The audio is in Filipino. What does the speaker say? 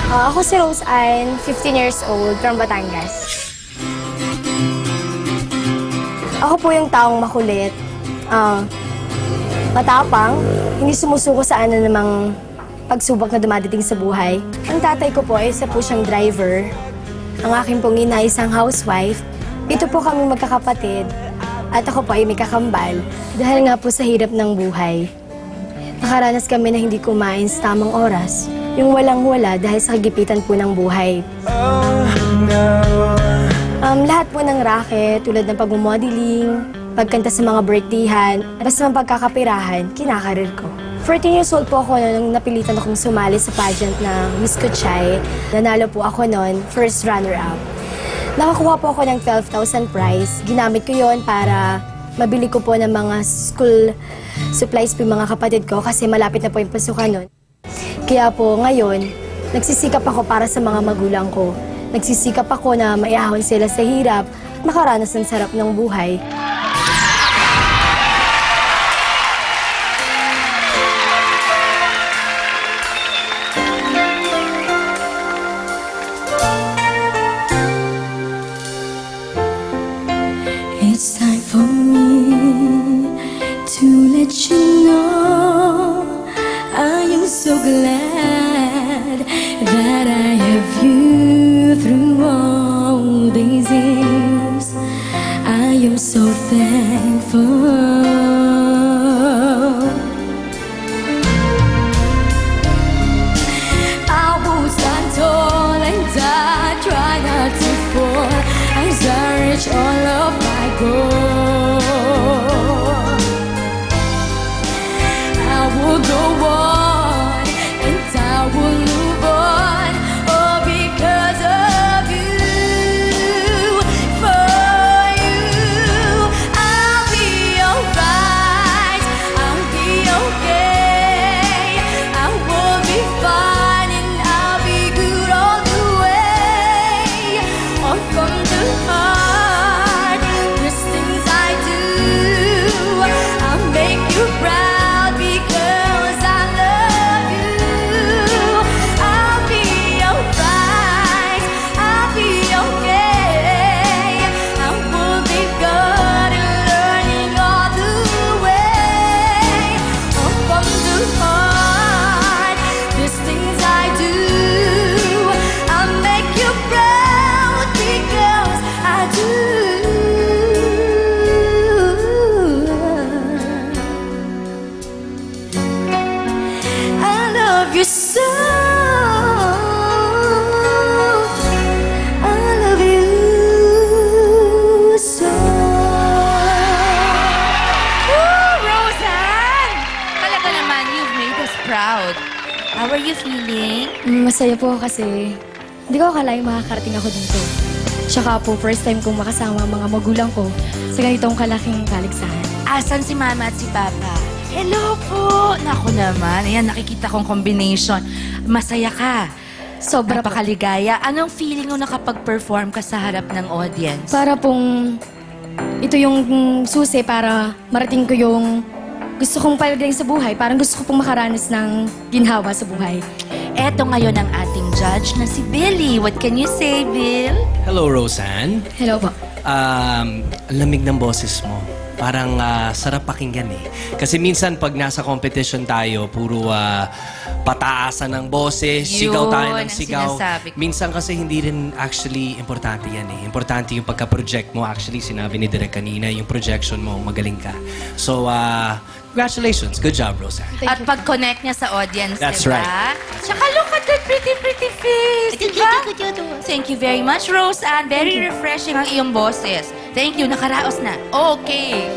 Ako si Rose Ann, 15 years old, from Batangas. Ako po yung taong makulit, matapang, hindi sumusuko sa namang pagsubok na dumadating sa buhay. Ang tatay ko po ay isa po siyang driver. Ang aking pong ina isang housewife. Ito po kami magkakapatid at ako po ay may kakambal dahil nga po sa hirap ng buhay. Nakaranas kami na hindi kumain sa tamang oras. Yung walang-wala dahil sa kagipitan po ng buhay. Lahat po ng racket, tulad ng pag-modeling, pagkanta sa mga birthdayhan, basta ng pagkakapirahan, kinakarir ko. 14 years old po ako nung napilitan akong sumali sa pageant ng Miss Kuchay. Nanalo po ako noon, first runner-up. Nakakuha po ako ng 12,000 prize. Ginamit ko yon para mabili ko po ng mga school supplies po yung mga kapatid ko kasi malapit na po yung pasukan noon. Kaya po ngayon, nagsisikap ako para sa mga magulang ko. Nagsisikap ako na maiahon sila sa hirap at makaranas ng sarap ng buhay. It's time for me to let you know I am so glad that I have you through all these years. I am so thankful. I will stand tall and I try not to fall as I reach all of my goals. I will go on and I will move on, all because of you. For you, I'll be alright, I'll be okay, I will be fine and I'll be good all the way. All from the heart, these things I do, I'll make you proud because I love you. I'll be alright, I'll be okay, I will be good and learning all the way. All from the heart, these things I do, I'll make you proud because I do. I love you so. I love you so. Roseanne! Talaga naman, you've made us proud. How are you feeling? Masaya po kasi hindi ko akalaing makakarating ako dito. Tsaka po, first time kong makasama ang mga magulang ko sa ganitong kalaking kaligsahan. Asan si Mama at si Papa? Hello po! Naku naman, ayan, nakikita kong combination. Masaya ka. Sobra po. Napakaligaya. Anong feeling mo nakapag-perform ka sa harap ng audience? Para pong ito yung susi para marating ko yung gusto kong palagaling sa buhay. Parang gusto ko pong makaranas ng ginhawa sa buhay. Eto ngayon ang ating judge na si Billy. What can you say, Bill? Hello, Roseanne. Hello po. Ang lamig ng boses mo. Parang sarap pakinggan eh. Kasi minsan pag nasa competition tayo, puro pataasan ng boses, sigaw tayo Yun ng ang sigaw. sinasabi ko. Minsan kasi hindi rin actually importante yan eh. Importante yung pagka-project mo. Actually, sinabi ni Direk kanina, yung projection mo, magaling ka. So, congratulations. Good job, Roseanne. At pag-connect niya sa audience, That's diba? right. Tsaka look at that pretty face, diba? Thank you very much, Roseanne. Very refreshing ang iyong boses. Thank you. Nakaraos na. Okay.